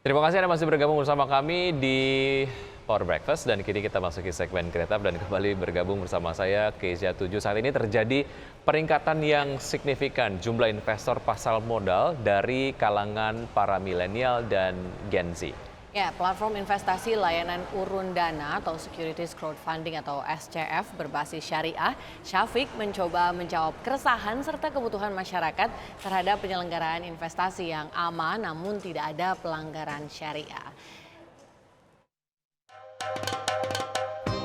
Terima kasih Anda masih bergabung bersama kami di Power Breakfast dan kini kita masuki segmen Kreatif dan kembali bergabung bersama saya Kezia 7. Saat ini terjadi peningkatan yang signifikan jumlah investor pasar modal dari kalangan para milenial dan Gen Z. Ya, platform investasi layanan urun dana atau Securities Crowdfunding atau SCF berbasis syariah, Syafiq mencoba menjawab keresahan serta kebutuhan masyarakat terhadap penyelenggaraan investasi yang aman namun tidak ada pelanggaran syariah.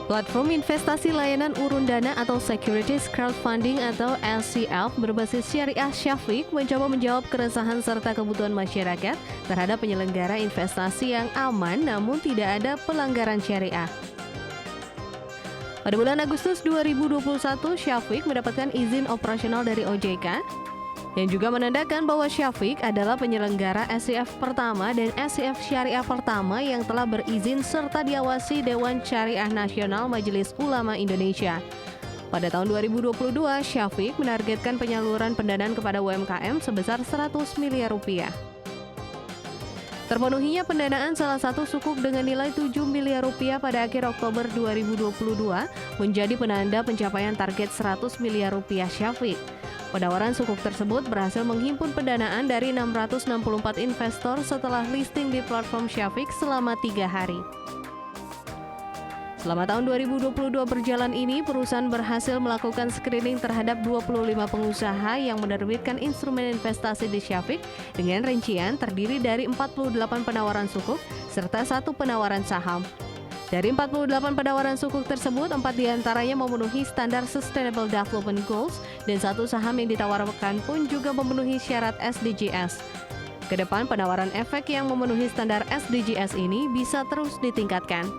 Platform investasi layanan urun dana atau Securities Crowdfunding atau SCF berbasis syariah Syafiq mencoba menjawab keresahan serta kebutuhan masyarakat terhadap penyelenggara investasi yang aman namun tidak ada pelanggaran syariah. Pada bulan Agustus 2021, Syafiq mendapatkan izin operasional dari OJK yang juga menandakan bahwa Syafiq adalah penyelenggara SCF pertama dan SCF syariah pertama yang telah berizin serta diawasi Dewan Syariah Nasional Majelis Ulama Indonesia. Pada tahun 2022, Syafiq menargetkan penyaluran pendanaan kepada UMKM sebesar 100 miliar rupiah. Terpenuhinya pendanaan salah satu sukuk dengan nilai 7 miliar rupiah pada akhir Oktober 2022 menjadi penanda pencapaian target 100 miliar rupiah Syafiq. Penawaran sukuk tersebut berhasil menghimpun pendanaan dari 664 investor setelah listing di platform Syafiq selama 3 hari. Selama tahun 2022 berjalan ini, perusahaan berhasil melakukan screening terhadap 25 pengusaha yang menerbitkan instrumen investasi di Syafiq dengan rincian terdiri dari 48 penawaran sukuk serta 1 penawaran saham. Dari 48 penawaran sukuk tersebut, 4 diantaranya memenuhi standar Sustainable Development Goals dan 1 saham yang ditawarkan pun juga memenuhi syarat SDGs. Kedepan penawaran efek yang memenuhi standar SDGs ini bisa terus ditingkatkan.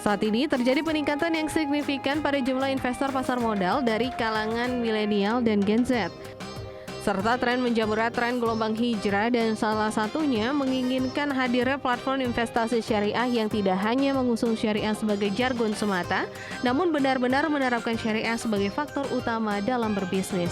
Saat ini terjadi peningkatan yang signifikan pada jumlah investor pasar modal dari kalangan milenial dan Gen Z. Serta tren menjamurnya tren gelombang hijrah dan salah satunya menginginkan hadirnya platform investasi syariah yang tidak hanya mengusung syariah sebagai jargon semata, namun benar-benar menerapkan syariah sebagai faktor utama dalam berbisnis.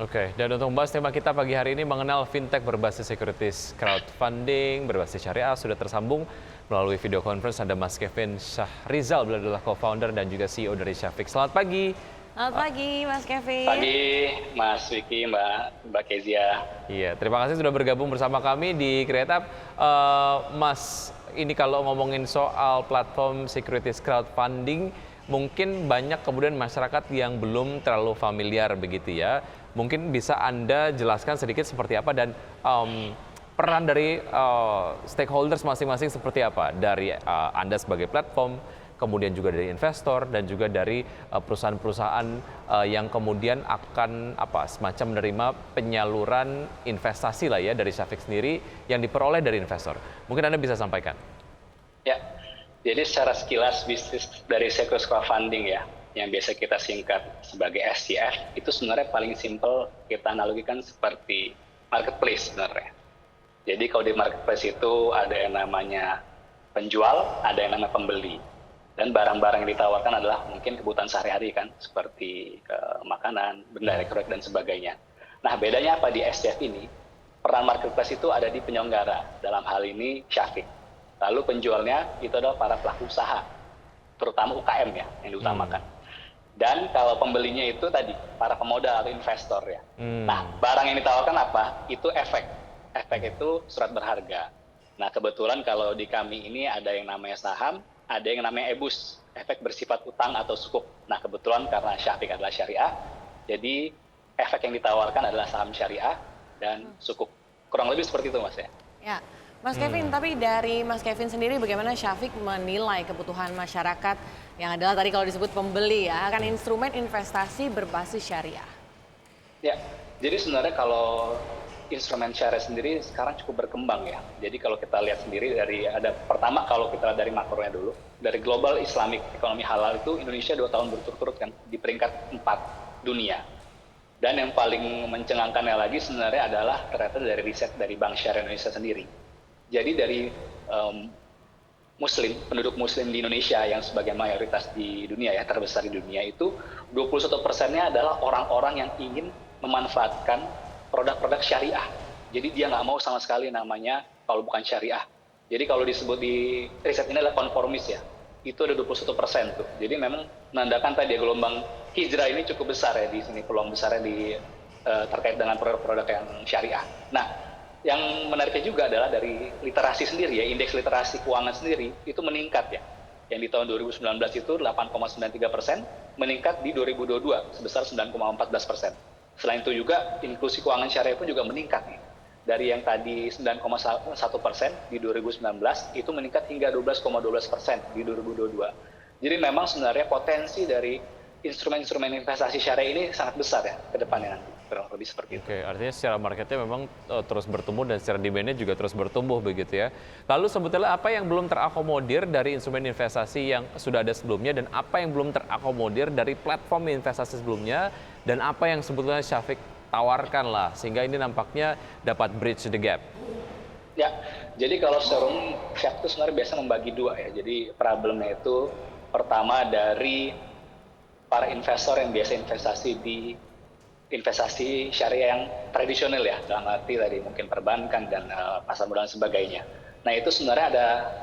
Oke, dan untuk membahas tema kita pagi hari ini mengenal fintech berbasis securities crowdfunding, berbasis syariah, sudah tersambung melalui video conference ada Mas Kevin Syahrizal, beliau adalah co-founder dan juga CEO dari Syafiq. Selamat pagi. Selamat pagi Mas Kevin. Pagi Mas Wiki, Mbak Kezia. Iya, terima kasih sudah bergabung bersama kami di Kreatif. Mas, ini kalau ngomongin soal platform securities crowdfunding, mungkin banyak kemudian masyarakat yang belum terlalu familiar begitu ya. Mungkin bisa Anda jelaskan sedikit seperti apa dan peran dari stakeholders masing-masing seperti apa? Dari Anda sebagai platform, kemudian juga dari investor dan juga dari perusahaan-perusahaan yang kemudian akan semacam menerima penyaluran investasi lah ya dari Syafiq sendiri yang diperoleh dari investor. Mungkin Anda bisa sampaikan. Ya, jadi secara sekilas bisnis dari securities crowdfunding ya, yang biasa kita singkat sebagai SCF, itu sebenarnya paling simple kita analogikan seperti marketplace sebenarnya. Jadi kalau di marketplace itu ada yang namanya penjual, ada yang namanya pembeli. Dan barang-barang yang ditawarkan adalah mungkin kebutuhan sehari-hari kan, seperti makanan, benda elektronik dan sebagainya. Nah, bedanya apa di SCF ini? Peran marketplace itu ada di penyelenggara, dalam hal ini Syafiq. Lalu penjualnya itu adalah para pelaku usaha, terutama UKM ya, yang diutamakan. Dan kalau pembelinya itu tadi, para pemodal atau investor ya. Nah, barang yang ditawarkan apa? Itu efek. Efek itu surat berharga. Nah, kebetulan kalau di kami ini ada yang namanya saham, ada yang namanya EBUS, efek bersifat utang atau sukuk. Nah, kebetulan karena Syafiq adalah syariah, jadi efek yang ditawarkan adalah saham syariah dan sukuk. Kurang lebih seperti itu, Mas ya. Ya, Mas Kevin, tapi dari Mas Kevin sendiri bagaimana Syafiq menilai kebutuhan masyarakat yang adalah tadi kalau disebut pembeli ya, akan instrumen investasi berbasis syariah? Ya, jadi sebenarnya kalau instrumen syariah sendiri sekarang cukup berkembang ya. Jadi kalau kita lihat sendiri pertama kalau kita lihat dari makronya dulu, dari Global Islamic Economy Halal itu Indonesia 2 tahun berturut-turut kan di peringkat 4 dunia. Dan yang paling mencengangkannya lagi sebenarnya adalah ternyata dari riset dari Bank Syariah Indonesia sendiri. Jadi dari penduduk Muslim di Indonesia yang sebagai mayoritas di dunia ya, terbesar di dunia itu 21%-nya adalah orang-orang yang ingin memanfaatkan produk-produk syariah. Jadi dia nggak mau sama sekali namanya kalau bukan syariah. Jadi kalau disebut di riset ini adalah konformis ya, itu ada 21% tuh. Jadi memang menandakan tadi gelombang hijrah ini cukup besar ya di sini, peluang besarnya terkait dengan produk-produk yang syariah. Nah, yang menariknya juga adalah dari literasi sendiri ya, indeks literasi keuangan sendiri itu meningkat ya. Yang di tahun 2019 itu 8,93%, meningkat di 2022 sebesar 9,14%. Selain itu juga inklusi keuangan syariah pun juga meningkat nih. Dari yang tadi 9,1% di 2019 itu meningkat hingga 12,12% di 2022. Jadi memang sebenarnya potensi dari instrumen-instrumen investasi syariah ini sangat besar ya ke depannya nanti. Kurang lebih seperti itu. Oke, artinya secara marketnya memang terus bertumbuh dan secara demand-nya juga terus bertumbuh begitu ya. Lalu sebetulnya apa yang belum terakomodir dari instrumen investasi yang sudah ada sebelumnya dan apa yang belum terakomodir dari platform investasi sebelumnya dan apa yang sebetulnya Syafiq tawarkan lah sehingga ini nampaknya dapat bridge the gap? Ya, jadi kalau serum Syafiq itu sebenarnya biasa membagi dua ya. Jadi problemnya itu pertama dari para investor yang biasa investasi syariah yang tradisional ya, dalam arti tadi mungkin perbankan dan pasar modal dan sebagainya. Nah itu sebenarnya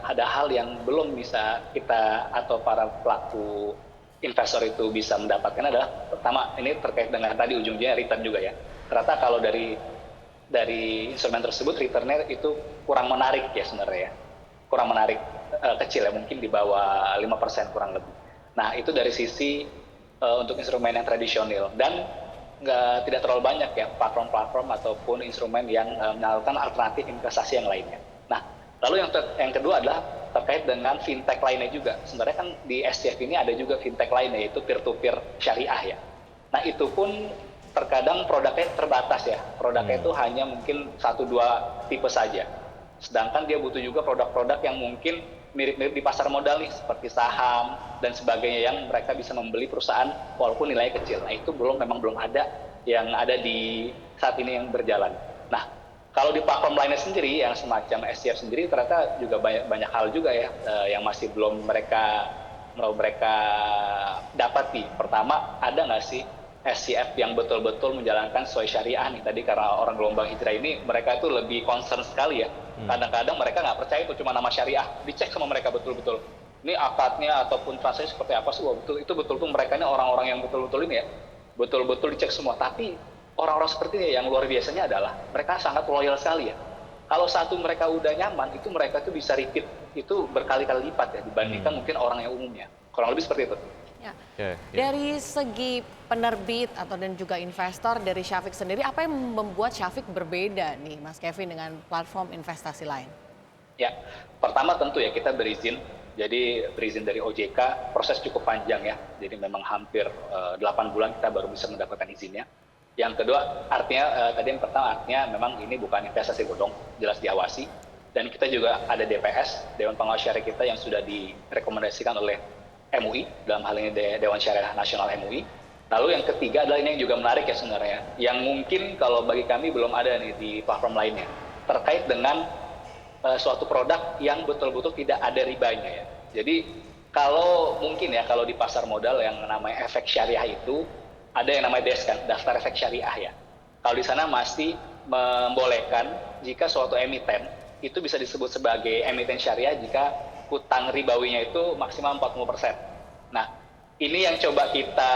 ada hal yang belum bisa kita atau para pelaku investor itu bisa mendapatkan adalah pertama ini terkait dengan tadi ujungnya return juga ya. Ternyata kalau dari instrumen tersebut returnnya itu kurang menarik ya sebenarnya ya, kurang menarik, kecil ya, mungkin di bawah 5% kurang lebih. Nah itu dari sisi untuk instrumen yang tradisional dan tidak terlalu banyak ya platform-platform ataupun instrumen yang menawarkan alternatif investasi yang lainnya. Nah, lalu yang kedua adalah terkait dengan fintech lainnya juga. Sebenarnya kan di SCF ini ada juga fintech lainnya yaitu peer-to-peer syariah ya. Nah, itu pun terkadang produknya terbatas ya. Produknya itu hanya mungkin 1-2 tipe saja. Sedangkan dia butuh juga produk-produk yang mungkin mirip-mirip di pasar modal nih, seperti saham dan sebagainya yang mereka bisa membeli perusahaan walaupun nilainya kecil. Nah itu memang belum ada yang ada di saat ini yang berjalan. Nah kalau di platform lainnya sendiri yang semacam SCF sendiri ternyata juga banyak hal juga ya yang masih belum mereka dapati. Pertama, ada nggak sih SCF yang betul-betul menjalankan sesuai syariah nih? Tadi karena orang gelombang hijrah ini mereka itu lebih concern sekali ya. Kadang-kadang mereka nggak percaya itu cuma nama syariah, dicek sama mereka betul-betul. Ini akadnya ataupun transaksi seperti apa sih? Itu betul-betul mereka ini orang-orang yang betul-betul ini ya, betul-betul dicek semua. Tapi orang-orang seperti ini yang luar biasanya adalah mereka sangat loyal sekali ya. Kalau satu mereka udah nyaman, itu mereka tuh bisa repeat itu berkali-kali lipat ya dibandingkan mungkin orang yang umumnya. Kurang lebih seperti itu. Ya. Dari segi penerbit dan juga investor dari Syafiq sendiri, apa yang membuat Syafiq berbeda nih Mas Kevin dengan platform investasi lain? Ya, pertama tentu ya kita berizin. Jadi berizin dari OJK, proses cukup panjang ya. Jadi memang hampir 8 bulan kita baru bisa mendapatkan izinnya. Yang kedua, artinya tadi yang pertama artinya memang ini bukan investasi bodong, jelas diawasi. Dan kita juga ada DPS, Dewan Pengawas Syariah kita yang sudah direkomendasikan oleh MUI, dalam hal ini Dewan Syariah Nasional MUI. Lalu yang ketiga adalah ini yang juga menarik ya sebenarnya, yang mungkin kalau bagi kami belum ada nih di platform lainnya, terkait dengan suatu produk yang betul-betul tidak ada ribanya ya. Jadi kalau mungkin ya, kalau di pasar modal yang namanya efek syariah itu, ada yang namanya DES kan, daftar efek syariah ya. Kalau di sana masih membolehkan jika suatu emiten itu bisa disebut sebagai emiten syariah jika hutang ribawinya itu maksimal 40%. Nah, ini yang coba kita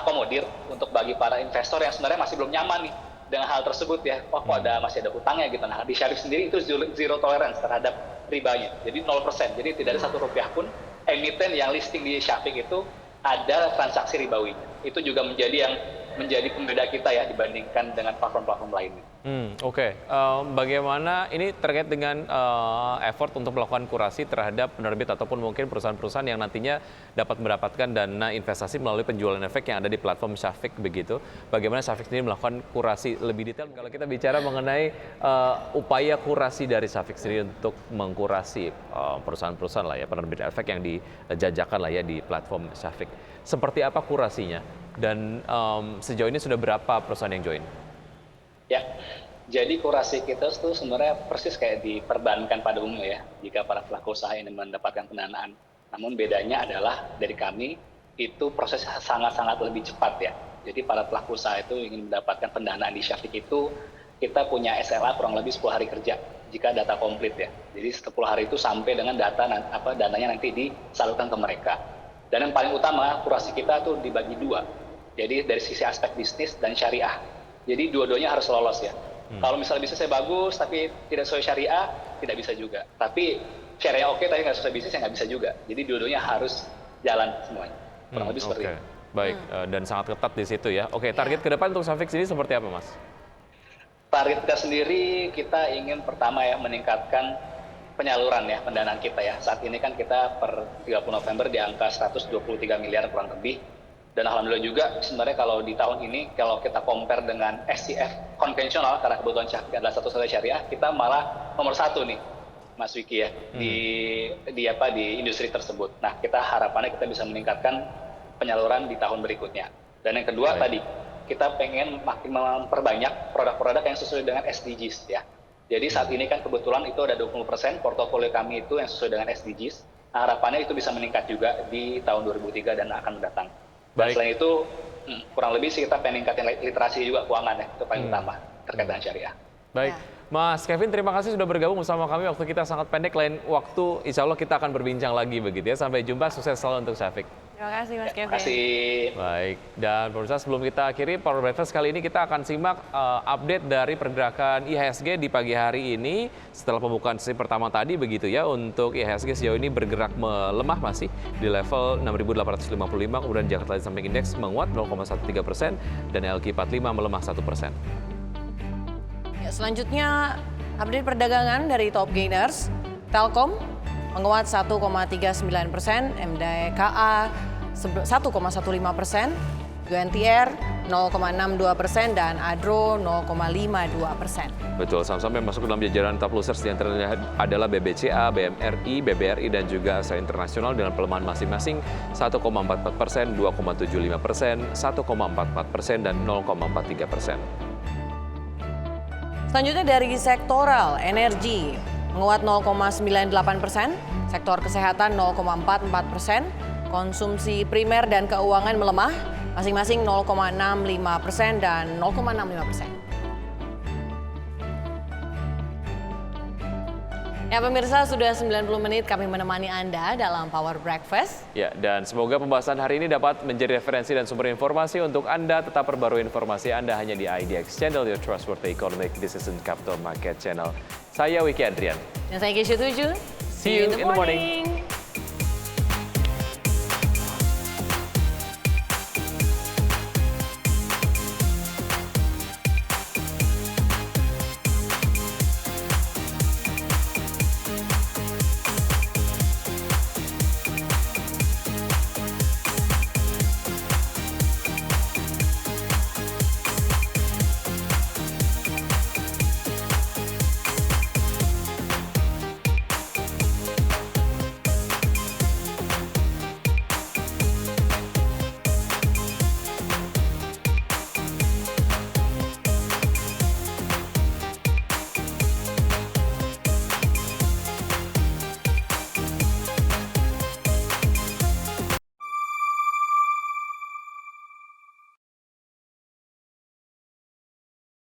akomodir untuk bagi para investor yang sebenarnya masih belum nyaman nih dengan hal tersebut ya. Kok masih ada hutangnya gitu. Nah, di Syafiq sendiri itu zero tolerance terhadap ribanya. Jadi 0%. Jadi tidak ada Rp1 pun emiten yang listing di Syafiq itu ada transaksi ribawinya. Itu juga menjadi pembeda kita ya dibandingkan dengan platform-platform lainnya. Oke. Bagaimana ini terkait dengan effort untuk melakukan kurasi terhadap penerbit ataupun mungkin perusahaan-perusahaan yang nantinya dapat mendapatkan dana investasi melalui penjualan efek yang ada di platform Syafiq begitu. Bagaimana Syafiq sendiri melakukan kurasi lebih detail? Kalau kita bicara mengenai upaya kurasi dari Syafiq sendiri untuk mengkurasi perusahaan-perusahaan lah ya, penerbit efek yang dijajakan lah ya di platform Syafiq. Seperti apa kurasinya? Dan sejauh ini sudah berapa perusahaan yang join? Ya, Jadi kurasi kita itu sebenarnya persis kayak di perbankan pada umumnya ya, jika para pelaku usaha ini mendapatkan pendanaan. Namun bedanya adalah dari kami itu prosesnya sangat-sangat lebih cepat ya. Jadi para pelaku usaha itu ingin mendapatkan pendanaan di Syafiq itu, kita punya SLA kurang lebih 10 hari kerja jika data komplit ya. Jadi 10 hari itu sampai dengan dananya nanti disalurkan ke mereka. Dan yang paling utama, kurasi kita tuh dibagi dua. Jadi dari sisi aspek bisnis dan syariah. Jadi dua-duanya harus lolos ya. Kalau misalnya bisnis saya bagus tapi tidak sesuai syariah, tidak bisa juga. Tapi syariah oke tapi nggak sesuai bisnis, ya nggak bisa juga. Jadi dua-duanya harus jalan semuanya. Kurang lebih seperti itu. Baik, dan sangat ketat di situ ya. Oke, target ke depan untuk Syafiq sendiri seperti apa, Mas? Target kita sendiri, kita ingin pertama ya meningkatkan penyaluran ya, pendanaan kita ya. Saat ini kan kita per 30 November di angka 123 miliar kurang lebih. Dan alhamdulillah juga sebenarnya kalau di tahun ini, kalau kita compare dengan SCF konvensional, karena kebutuhan Syafiq adalah satu-satunya syariah, kita malah nomor 1 nih, Mas Wiki ya, di industri tersebut. Nah, kita harapannya kita bisa meningkatkan penyaluran di tahun berikutnya. Dan yang kedua tadi, kita pengen makin memperbanyak produk-produk yang sesuai dengan SDGs ya. Jadi saat ini kan kebetulan itu ada 20% portofolio kami itu yang sesuai dengan SDGs. Nah, harapannya itu bisa meningkat juga di tahun 2003 dan akan mendatang. Dan selain itu, kurang lebih sih kita pengen ningkatin literasi juga keuangan ya, itu paling utama terkait dengan syariah. Baik, Mas Kevin, terima kasih sudah bergabung bersama kami. Waktu kita sangat pendek, lain waktu insya Allah kita akan berbincang lagi begitu ya. Sampai jumpa, sukses selalu untuk Syafiq. Terima kasih Mas Kevin. Terima kasih. Baik, dan pemirsa sebelum kita akhiri Power Breakfast kali ini kita akan simak update dari pergerakan IHSG di pagi hari ini setelah pembukaan sesi pertama tadi begitu ya. Untuk IHSG sejauh ini bergerak melemah masih di level 6.855, kemudian Jakarta Samping Index menguat 0,13% dan LQ45 melemah 1%. Ya, selanjutnya update perdagangan dari top gainers. Telkom menguat 1,39%, MDKA 1,15%, UNTR 0,62% dan Adro 0,52%. Betul, saham-saham yang masuk dalam jajaran top losers di antaranya adalah BBCA, BMRI, BBRI dan juga Asia Internasional dengan pelemahan masing-masing 1,44%, 2,75%, 1,44% dan 0,43%. Selanjutnya dari sektoral, energi menguat 0,98%, sektor kesehatan 0,44%, konsumsi primer dan keuangan melemah masing-masing 0,65% dan 0,65%. Ya pemirsa, sudah 90 menit kami menemani Anda dalam Power Breakfast. Ya, dan semoga pembahasan hari ini dapat menjadi referensi dan sumber informasi untuk Anda tetap perbarui informasi Anda hanya di IDX Channel, your trustworthy economic business and capital market channel. Saya Wiki Adrian. Dan saya Keisha Tuju. See you in the morning.